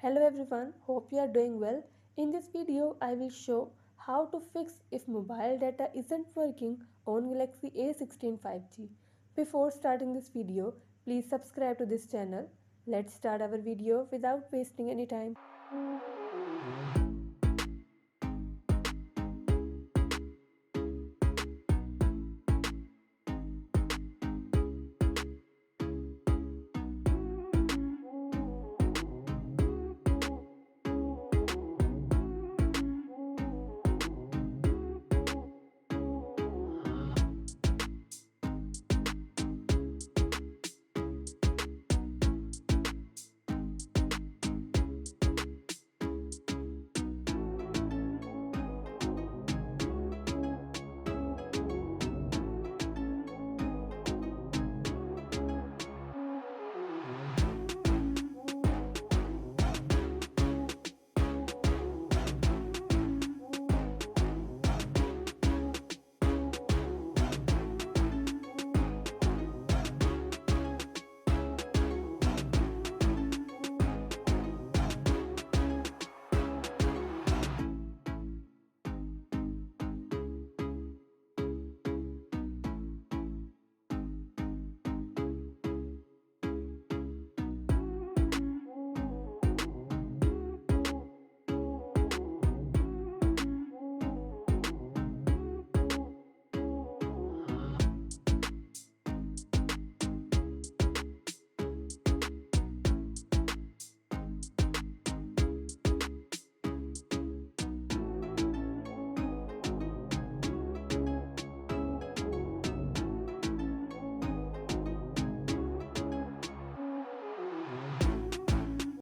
Hello everyone, hope you are doing well. In this video, I will show how to fix if mobile data isn't working on Galaxy A16 5G. Before starting this video, please subscribe to this channel. Let's start our video without wasting any time.